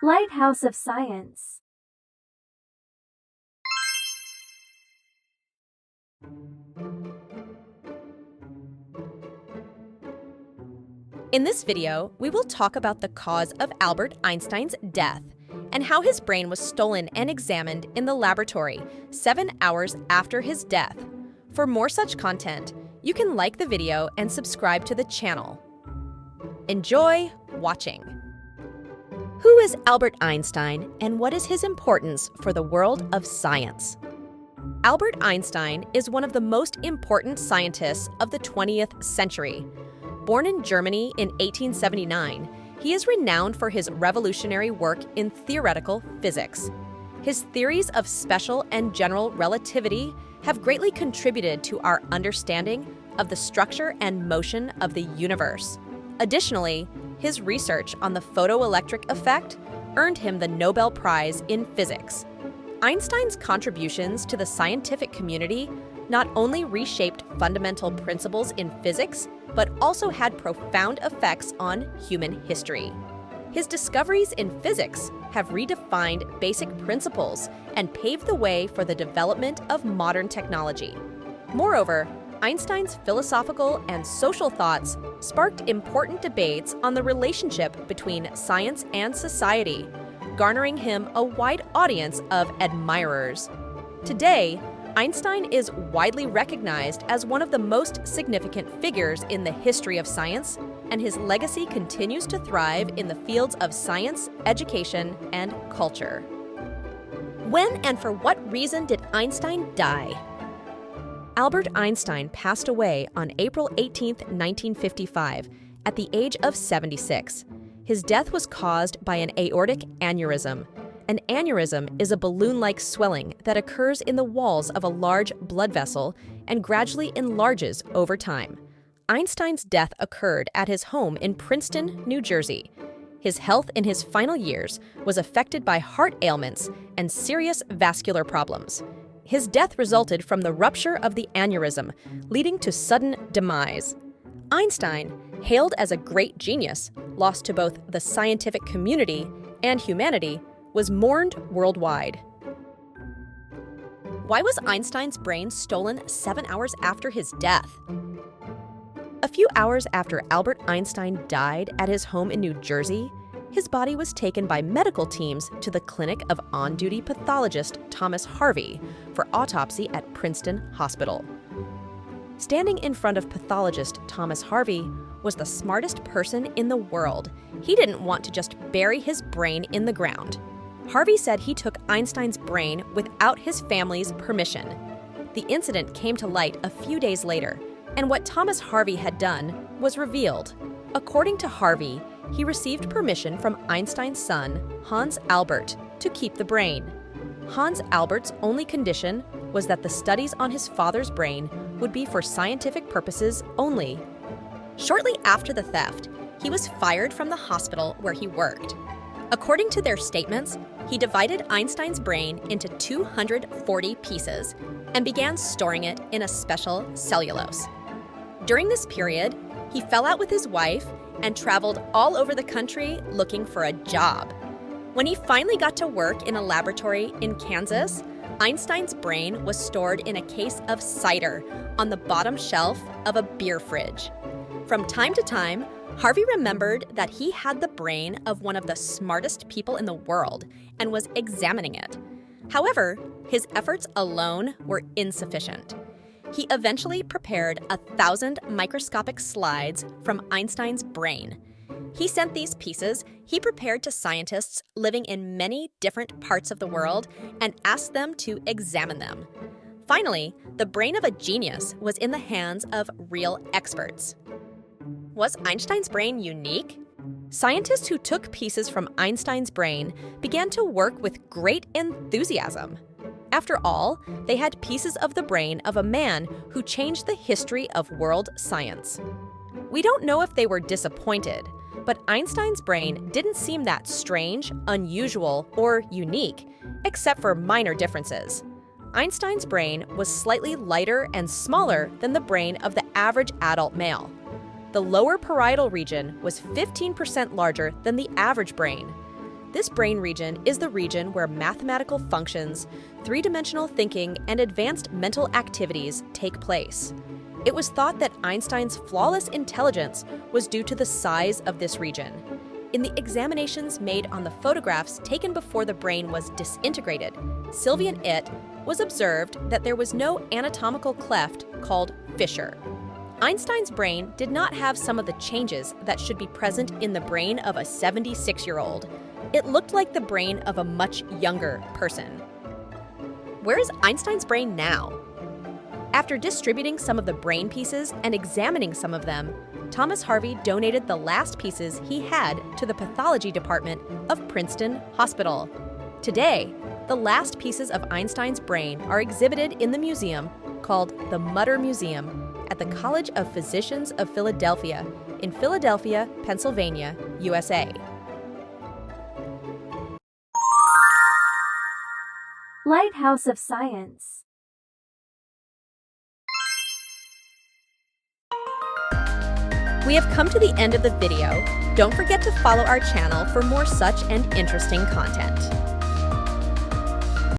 Lighthouse of Science. In this video, we will talk about the cause of Albert Einstein's death and how his brain was stolen and examined in the laboratory 7 hours after his death. For more such content, you can like the video and subscribe to the channel. Enjoy watching. Who is Albert Einstein and what is his importance for the world of science? Albert Einstein is one of the most important scientists of the 20th century. Born in Germany in 1879, he is renowned for his revolutionary work in theoretical physics. His theories of special and general relativity have greatly contributed to our understanding of the structure and motion of the universe. Additionally, his research on the photoelectric effect earned him the Nobel Prize in Physics. Einstein's contributions to the scientific community not only reshaped fundamental principles in physics, but also had profound effects on human history. His discoveries in physics have redefined basic principles and paved the way for the development of modern technology. Moreover, Einstein's philosophical and social thoughts sparked important debates on the relationship between science and society, garnering him a wide audience of admirers. Today, Einstein is widely recognized as one of the most significant figures in the history of science, and his legacy continues to thrive in the fields of science, education, and culture. When and for what reason did Einstein die? Albert Einstein passed away on April 18, 1955, at the age of 76. His death was caused by an aortic aneurysm. An aneurysm is a balloon-like swelling that occurs in the walls of a large blood vessel and gradually enlarges over time. Einstein's death occurred at his home in Princeton, New Jersey. His health in his final years was affected by heart ailments and serious vascular problems. His death resulted from the rupture of the aneurysm, leading to sudden demise. Einstein, hailed as a great genius, lost to both the scientific community and humanity, was mourned worldwide. Why was Einstein's brain stolen 7 hours after his death? A few hours after Albert Einstein died at his home in New Jersey, his body was taken by medical teams to the clinic of on-duty pathologist Thomas Harvey for autopsy at Princeton Hospital. Standing in front of pathologist Thomas Harvey was the smartest person in the world. He didn't want to just bury his brain in the ground. Harvey said he took Einstein's brain without his family's permission. The incident came to light a few days later, and what Thomas Harvey had done was revealed. According to Harvey, he received permission from Einstein's son, Hans Albert, to keep the brain. Hans Albert's only condition was that the studies on his father's brain would be for scientific purposes only. Shortly after the theft, he was fired from the hospital where he worked. According to their statements, he divided Einstein's brain into 240 pieces and began storing it in a special cellulose. During this period, he fell out with his wife and traveled all over the country looking for a job. When he finally got to work in a laboratory in Kansas, Einstein's brain was stored in a case of cider on the bottom shelf of a beer fridge. From time to time, Harvey remembered that he had the brain of one of the smartest people in the world and was examining it. However, his efforts alone were insufficient. He eventually prepared 1,000 microscopic slides from Einstein's brain. He sent these pieces he prepared to scientists living in many different parts of the world and asked them to examine them. Finally, the brain of a genius was in the hands of real experts. Was Einstein's brain unique? Scientists who took pieces from Einstein's brain began to work with great enthusiasm. After all, they had pieces of the brain of a man who changed the history of world science. We don't know if they were disappointed, but Einstein's brain didn't seem that strange, unusual, or unique, except for minor differences. Einstein's brain was slightly lighter and smaller than the brain of the average adult male. The lower parietal region was 15% larger than the average brain. This brain region is the region where mathematical functions, three-dimensional thinking, and advanced mental activities take place. It was thought that Einstein's flawless intelligence was due to the size of this region. In the examinations made on the photographs taken before the brain was disintegrated, Sylvian it was observed that there was no anatomical cleft called fissure. Einstein's brain did not have some of the changes that should be present in the brain of a 76-year-old. It looked like the brain of a much younger person. Where is Einstein's brain now? After distributing some of the brain pieces and examining some of them, Thomas Harvey donated the last pieces he had to the pathology department of Princeton Hospital. Today, the last pieces of Einstein's brain are exhibited in the museum called the Mutter Museum at the College of Physicians of Philadelphia in Philadelphia, Pennsylvania, USA. Lighthouse of Science. We have come to the end of the video. Don't forget to follow our channel for more such and interesting content.